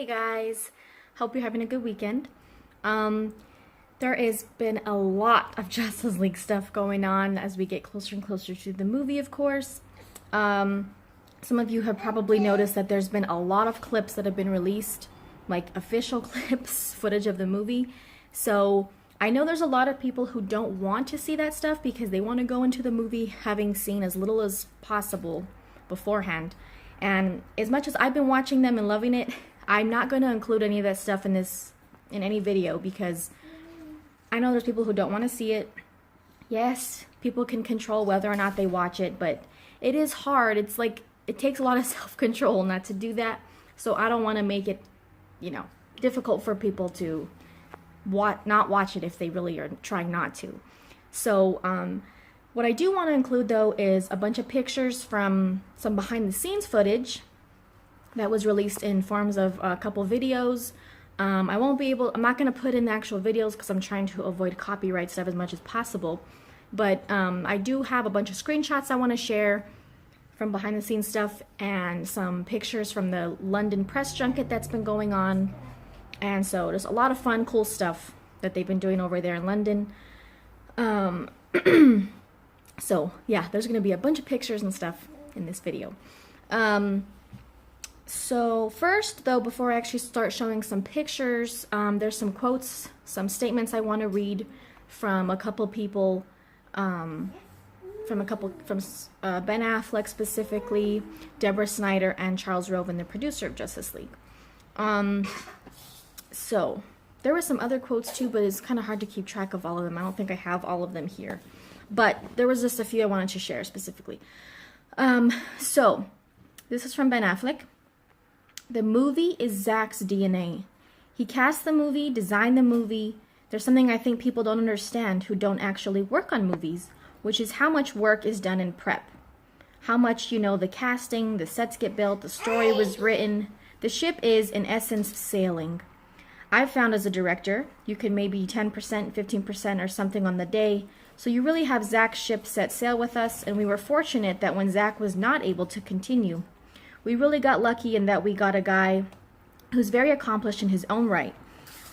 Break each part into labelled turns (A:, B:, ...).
A: Hey guys, hope you're having a good weekend. There has been a lot of Justice League stuff going on as we get closer and closer to the movie, of course. Some of you have probably noticed that there's been a lot of clips that have been released, like official clips, footage of the movie. So I know there's a lot of people who don't want to see that stuff because they want to go into the movie having seen as little as possible beforehand. And as much as I've been watching them and loving it, I'm not going to include any of that stuff in any video because I know there's people who don't want to see it. Yes, people can control whether or not they watch it, but it is hard. It's like it takes a lot of self-control not to do that. So I don't want to make it, difficult for people to not watch it if they really are trying not to. So what I do want to include though is a bunch of pictures from some behind the scenes footage that was released in forms of a couple videos. I'm not going to put in the actual videos because I'm trying to avoid copyright stuff as much as possible. But I do have a bunch of screenshots I want to share from behind the scenes stuff and some pictures from the London press junket that's been going on. And so there's a lot of fun, cool stuff that they've been doing over there in London. So yeah, there's going to be a bunch of pictures and stuff in this video. So first, though, before I actually start showing some pictures, there's some quotes, some statements I want to read from a couple people, from Ben Affleck specifically, Deborah Snyder, and Charles Roven, the producer of Justice League. So there were some other quotes too, but it's kind of hard to keep track of all of them. I don't think I have all of them here, but there was just a few I wanted to share specifically. So this is from Ben Affleck. The movie is Zach's DNA. He cast the movie, designed the movie. There's something I think people don't understand who don't actually work on movies, which is how much work is done in prep. How much, the casting, the sets get built, the story was written. The ship is, in essence, sailing. I've found as a director, you can maybe 10%, 15% or something on the day. So you really have Zach's ship set sail with us, and we were fortunate that when Zach was not able to continue, we really got lucky in that we got a guy who's very accomplished in his own right.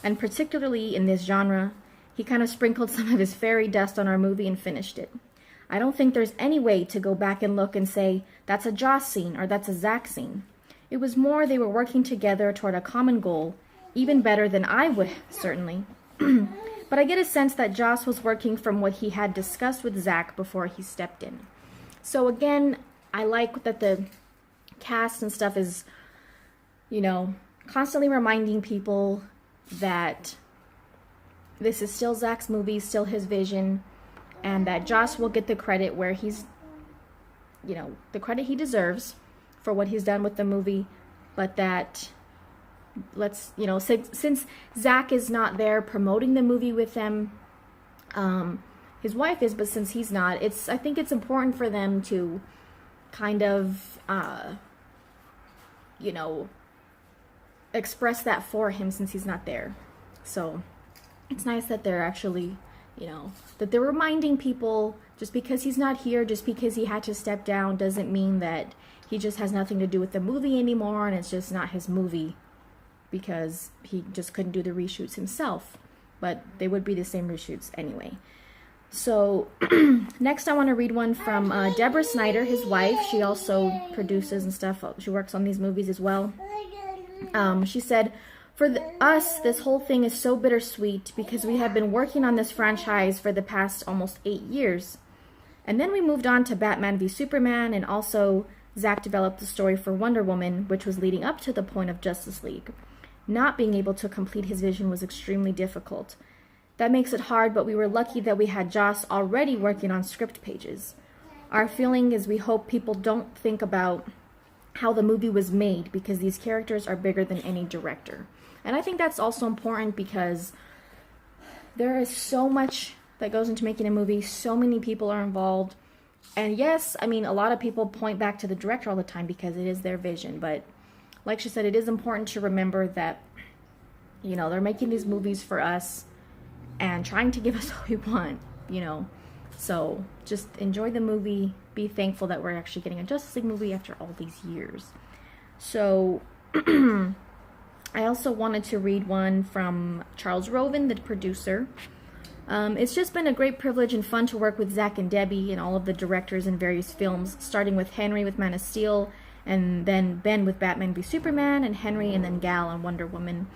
A: And particularly in this genre, he kind of sprinkled some of his fairy dust on our movie and finished it. I don't think there's any way to go back and look and say, that's a Joss scene or that's a Zach scene. It was more they were working together toward a common goal, even better than I would, certainly. But I get a sense that Joss was working from what he had discussed with Zach before he stepped in. So again, I like that the cast and stuff is, constantly reminding people that this is still Zach's movie, still his vision, and that Joss will get the credit where he's, the credit he deserves for what he's done with the movie, but that since Zach is not there promoting the movie with them, his wife is, but since he's not, I think it's important for them to kind of express that for him since he's not there. So it's nice that they're actually, that they're reminding people just because he's not here, just because he had to step down doesn't mean that he just has nothing to do with the movie anymore and it's just not his movie because he just couldn't do the reshoots himself. But they would be the same reshoots anyway. So next I want to read one from Deborah Snyder, his wife. She also produces and stuff. She works on these movies as well. She said, for us, this whole thing is so bittersweet because we have been working on this franchise for the past almost 8 years. And then we moved on to Batman v Superman, and also Zach developed the story for Wonder Woman, which was leading up to the point of Justice League. Not being able to complete his vision was extremely difficult. That makes it hard, but we were lucky that we had Joss already working on script pages. Our feeling is we hope people don't think about how the movie was made because these characters are bigger than any director. And I think that's also important because there is so much that goes into making a movie. So many people are involved. And yes, a lot of people point back to the director all the time because it is their vision. But like she said, it is important to remember that, they're making these movies for us and trying to give us what we want, So just enjoy the movie. Be thankful that we're actually getting a Justice League movie after all these years. So I also wanted to read one from Charles Roven, the producer. It's just been a great privilege and fun to work with Zach and Debbie and all of the directors in various films, starting with Henry with Man of Steel, and then Ben with Batman v Superman, and Henry and then Gal on Wonder Woman,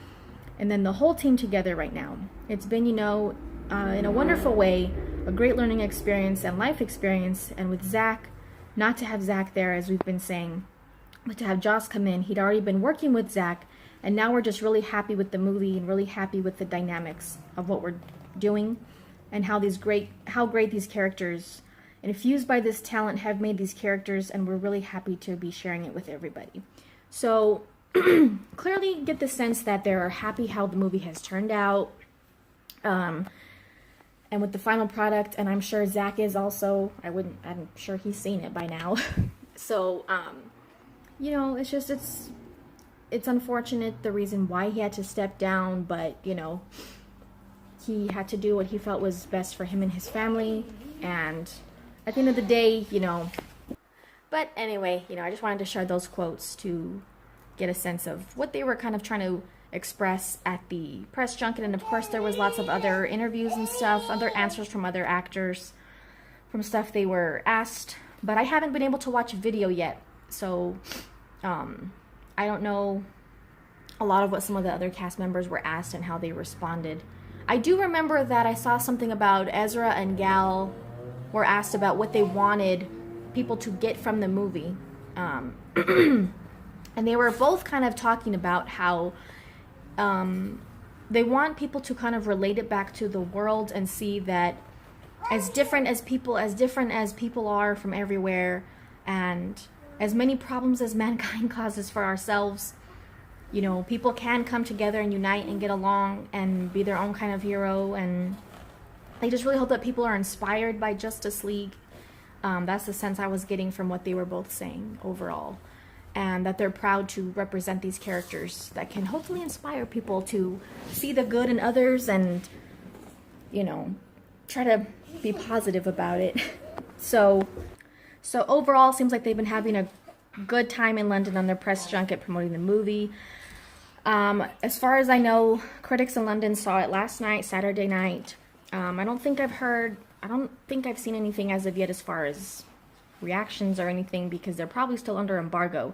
A: and then the whole team together right now. It's been, in a wonderful way, a great learning experience and life experience, and with Zach, not to have Zach there, as we've been saying, but to have Joss come in. He'd already been working with Zach, and now we're just really happy with the movie and really happy with the dynamics of what we're doing, and how great these characters, infused by this talent, have made these characters, and we're really happy to be sharing it with everybody. So clearly get the sense that they're happy how the movie has turned out, and with the final product, and I'm sure Zach is also. I'm sure he's seen it by now. So it's unfortunate the reason why he had to step down, but he had to do what he felt was best for him and his family, and at the end of the day, but anyway, I just wanted to share those quotes to get a sense of what they were kind of trying to express at the press junket. And of course there was lots of other interviews and stuff, other answers from other actors from stuff they were asked, but I haven't been able to watch video yet, so I don't know a lot of what some of the other cast members were asked and how they responded. I do remember that I saw something about Ezra and Gal were asked about what they wanted people to get from the movie. And they were both kind of talking about how they want people to kind of relate it back to the world and see that as different as people are from everywhere, and as many problems as mankind causes for ourselves, people can come together and unite and get along and be their own kind of hero. And I just really hope that people are inspired by Justice League. That's the sense I was getting from what they were both saying overall. And that they're proud to represent these characters that can hopefully inspire people to see the good in others and, try to be positive about it. So overall, it seems like they've been having a good time in London on their press junket promoting the movie. As far as I know, critics in London saw it last night, Saturday night. I don't think I've seen anything as of yet as far as reactions or anything, because they're probably still under embargo,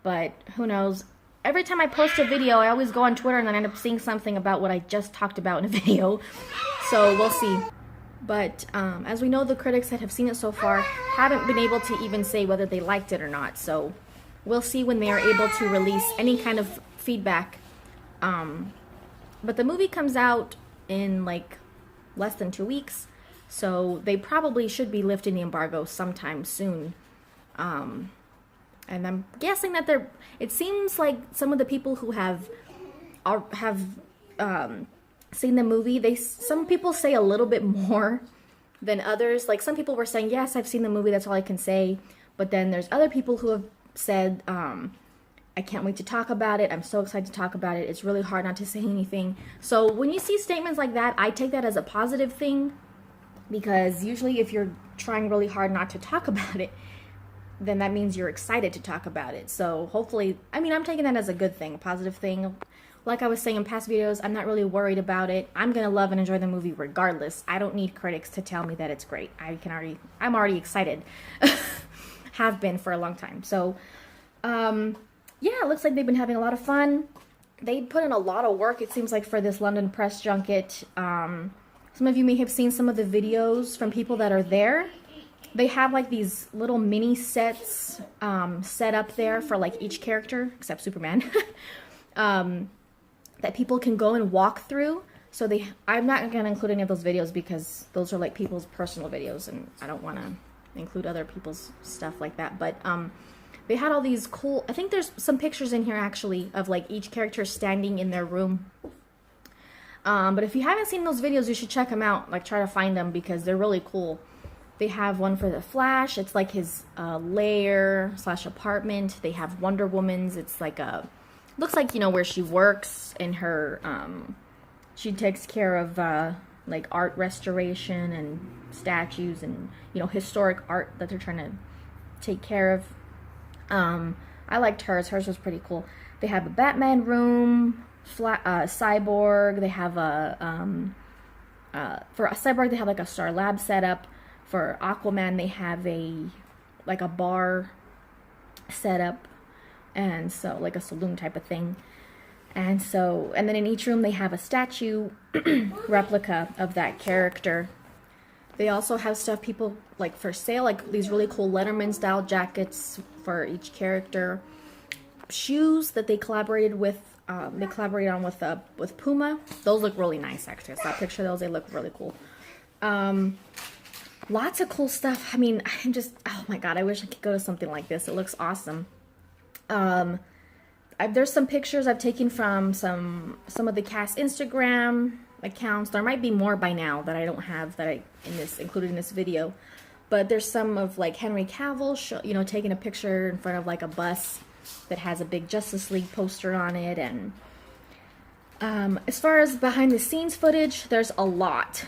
A: but who knows. Every time I post a video, I always go on Twitter and then I end up seeing something about what I just talked about in a video, so we'll see. But as we know, the critics that have seen it so far haven't been able to even say whether they liked it or not, so we'll see when they are able to release any kind of feedback. But the movie comes out in like less than 2 weeks, so they probably should be lifting the embargo sometime soon. And I'm guessing that it seems like some of the people who have seen the movie, some people say a little bit more than others. Like some people were saying, yes, I've seen the movie, that's all I can say. But then there's other people who have said, I can't wait to talk about it. I'm so excited to talk about it. It's really hard not to say anything. So when you see statements like that, I take that as a positive thing. Because usually if you're trying really hard not to talk about it, then that means you're excited to talk about it. So hopefully, I'm taking that as a good thing, a positive thing. Like I was saying in past videos, I'm not really worried about it. I'm going to love and enjoy the movie regardless. I don't need critics to tell me that it's great. I'm already excited. Have been for a long time. So, yeah, it looks like they've been having a lot of fun. They put in a lot of work, it seems like, for this London press junket. Some of you may have seen some of the videos from people that are there. They have like these little mini sets set up there for like each character, except Superman, that people can go and walk through. So I'm not going to include any of those videos because those are like people's personal videos and I don't want to include other people's stuff like that. But they had all these cool, I think there's some pictures in here actually of like each character standing in their room. But if you haven't seen those videos, you should check them out, like try to find them because they're really cool. They have one for the Flash. It's like his lair / apartment. They have Wonder Woman's. It's like looks like, where she works in her, she takes care of like art restoration and statues and, historic art that they're trying to take care of. I liked hers. Hers was pretty cool. They have a Batman room, Cyborg, they have for a Cyborg, they have like a Star Lab setup. For Aquaman, they have like a bar setup, and so like a saloon type of thing. And then in each room they have a statue replica of that character. They also have stuff people like for sale, like these really cool Letterman style jackets for each character. Shoes that they collaborated with. They collaborated on with Puma. Those look really nice, actually. I saw a picture of those. They look really cool. Lots of cool stuff. I mean, I'm just, oh my god, I wish I could go to something like this. It looks awesome. There's some pictures I've taken from some of the cast Instagram accounts. There might be more by now that I don't have that included in this video. But there's some of like Henry Cavill, you know, taking a picture in front of like a bus that has a big Justice League poster on it. And as far as behind the scenes footage, there's a lot.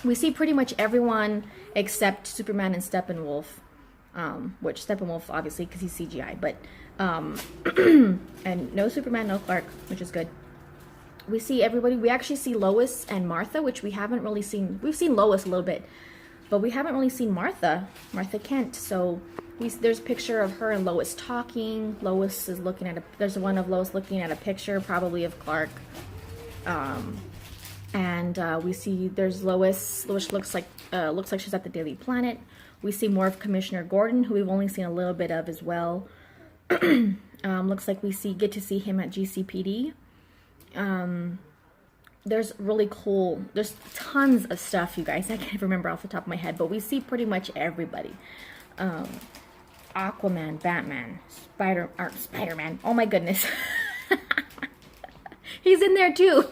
A: We see pretty much everyone except Superman and Steppenwolf, which Steppenwolf obviously because he's CGI, but and no Superman, no Clark, which is good. We see everybody. We actually see Lois and Martha, which we haven't really seen. We've seen Lois a little bit, but we haven't really seen Martha Kent. So there's a picture of her and Lois talking. Lois is looking at there's one of Lois looking at a picture, probably of Clark. And we see there's Lois. Lois looks like she's at the Daily Planet. We see more of Commissioner Gordon, who we've only seen a little bit of as well. Looks like we get to see him at GCPD. There's really cool. There's tons of stuff, you guys. I can't remember off the top of my head, but we see pretty much everybody. Aquaman, Batman, Spider-Man. Oh my goodness, he's in there too.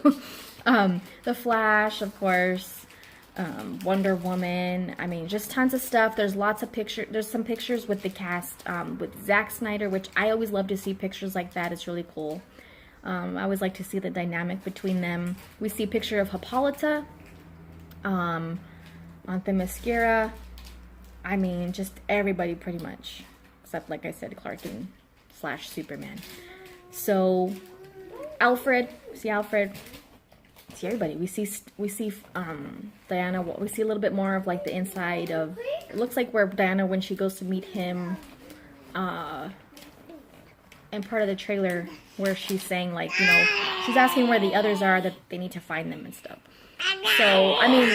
A: The Flash, of course, Wonder Woman. I mean, just tons of stuff. There's lots of pictures. There's some pictures with the cast, with Zack Snyder, which I always love to see pictures like that. It's really cool. I always like to see the dynamic between them. We see a picture of Hippolyta, on Themyscira. I mean, just everybody pretty much, except like I said, Clark and / Superman. So, Alfred. See Alfred. See everybody. We see Diana. We see a little bit more of like the inside of. It looks like where Diana, when she goes to meet him, and part of the trailer where she's saying like, you know, she's asking where the others are, that they need to find them and stuff. So I mean,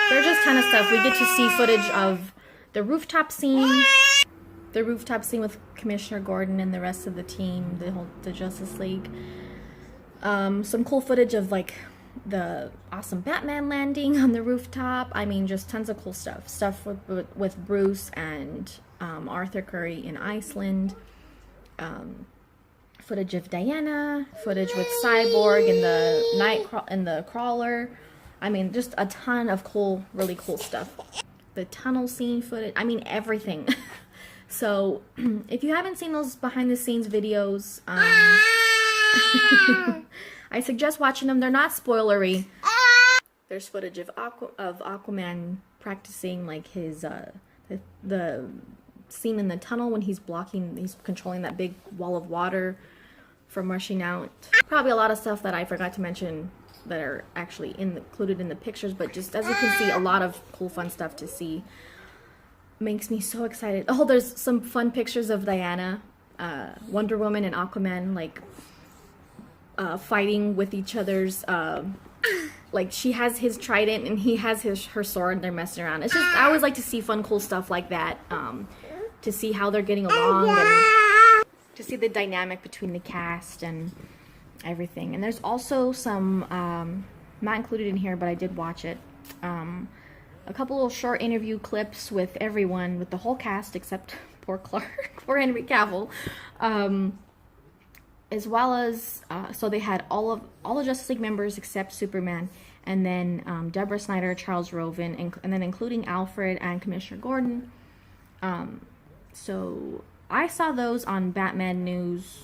A: there's just a ton of stuff. We get to see footage of the rooftop scene. The rooftop scene with Commissioner Gordon and the rest of the team, the Justice League. Some cool footage of like the awesome Batman landing on the rooftop. I mean, just tons of cool stuff. Stuff with Bruce and Arthur Curry in Iceland. Footage of Diana. Footage with Cyborg and the Crawler. I mean, just a ton of cool, really cool stuff. The tunnel scene footage. I mean, everything. So, if you haven't seen those behind the scenes videos, I suggest watching them. They're not spoilery. There's footage of Aquaman practicing like his the scene in the tunnel when he's controlling that big wall of water from rushing out. Probably a lot of stuff that I forgot to mention that are actually included in the pictures, but just as you can see, a lot of cool fun stuff to see. Makes me so excited. Oh, there's some fun pictures of Diana, Wonder Woman and Aquaman like fighting with each other's like she has his trident and he has her sword and they're messing around. It's just, I always like to see fun cool stuff like that, to see how they're getting along and to see the dynamic between the cast and everything. And there's also some not included in here, but I did watch it, a couple little short interview clips with everyone, with the whole cast except poor Clark, poor Henry Cavill, as well as so they had all the Justice League members except Superman, and then Deborah Snyder, Charles Roven, and then including Alfred and Commissioner Gordon. So I saw those on Batman News,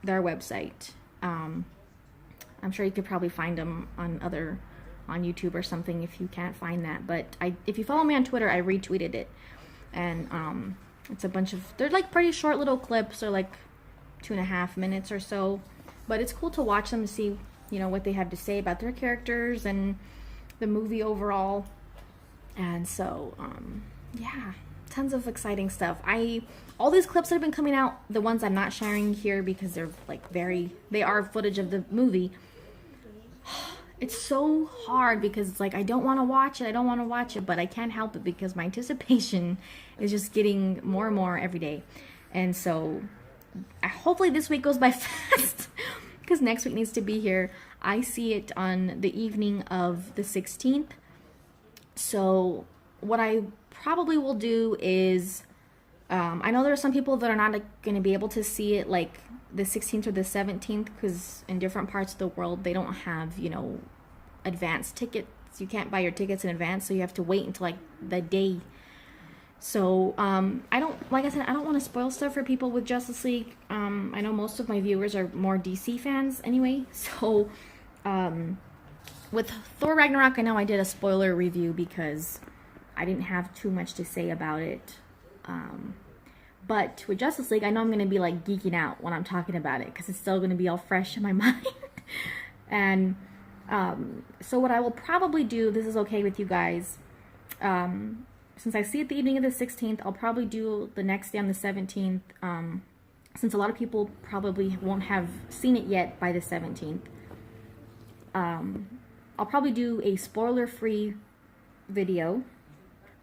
A: their website. I'm sure you could probably find them on YouTube or something if you can't find that. But if you follow me on Twitter, I retweeted it, and it's a bunch of, they're like pretty short little clips. They're like 2.5 minutes or so. but it's cool to watch them to see, you know, what they have to say about their characters and the movie overall. And so, yeah, tons of exciting stuff. All these clips that have been coming out, the ones I'm not sharing here because they're like they are footage of the movie. It's so hard because it's like, I don't want to watch it, but I can't help it because my anticipation is just getting more and more every day. And so hopefully this week goes by fast because next week needs to be here. I see it on the evening of the 16th. So what I probably will do is, I know there are some people that are not going to be able to see it like the 16th or the 17th because in different parts of the world they don't have, you know, advance tickets. You can't buy your tickets in advance, so you have to wait until like the day. So like I said, I don't want to spoil stuff for people with Justice League. I know most of my viewers are more DC fans anyway, so with Thor Ragnarok, I know I did a spoiler review because I didn't have too much to say about it. But with Justice League, I know I'm going to be like geeking out when I'm talking about it because it's still going to be all fresh in my mind. And so what I will probably do, this is okay with you guys, since I see it the evening of the 16th, I'll probably do the next day on the 17th, since a lot of people probably won't have seen it yet by the 17th. I'll probably do a spoiler-free video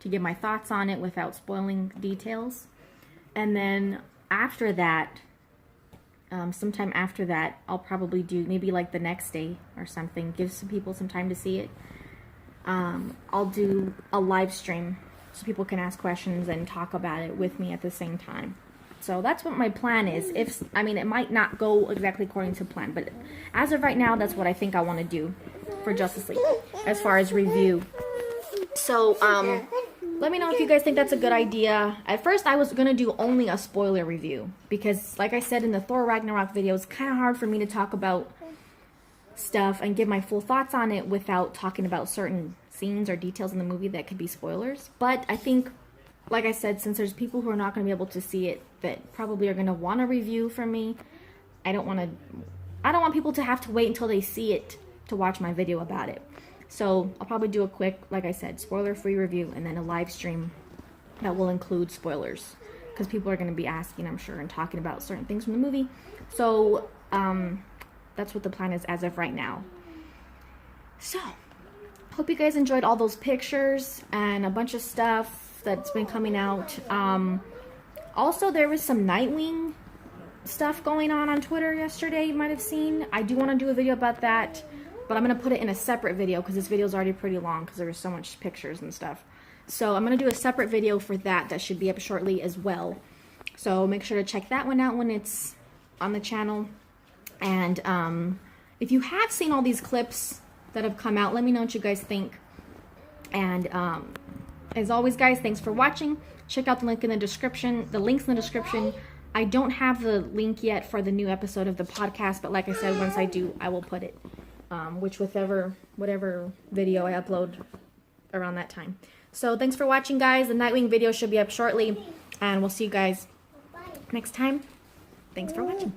A: to give my thoughts on it without spoiling details. And then after that, sometime after that, I'll probably do maybe like the next day or something, give some people some time to see it. I'll do a live stream so people can ask questions and talk about it with me at the same time. So that's what my plan is. I mean, it might not go exactly according to plan, but as of right now, that's what I think I want to do for Justice League as far as review. So, let me know if you guys think that's a good idea. At first, I was going to do only a spoiler review because, like I said in the Thor Ragnarok video, it's kind of hard for me to talk about stuff and give my full thoughts on it without talking about certain scenes or details in the movie that could be spoilers. But I think, like I said, since there's people who are not going to be able to see it that probably are going to want a review from me, I don't want people to have to wait until they see it to watch my video about it. So I'll probably do a quick, like I said, spoiler-free review and then a live stream that will include spoilers because people are going to be asking, I'm sure, and talking about certain things from the movie. So that's what the plan is as of right now. So hope you guys enjoyed all those pictures and a bunch of stuff that's been coming out. Also, there was some Nightwing stuff going on Twitter yesterday, you might have seen. I do want to do a video about that, but I'm going to put it in a separate video because this video is already pretty long because there was so much pictures and stuff. So I'm going to do a separate video for that should be up shortly as well. So make sure to check that one out when it's on the channel. And if you have seen all these clips that have come out, let me know what you guys think. And as always, guys, thanks for watching. Check out the link in the description, the links in the description. I don't have the link yet for the new episode of the podcast, but like I said, once I do, I will put it. Whatever video I upload around that time. So thanks for watching, guys. The Nightwing video should be up shortly, and we'll see you guys next time. Thanks for watching.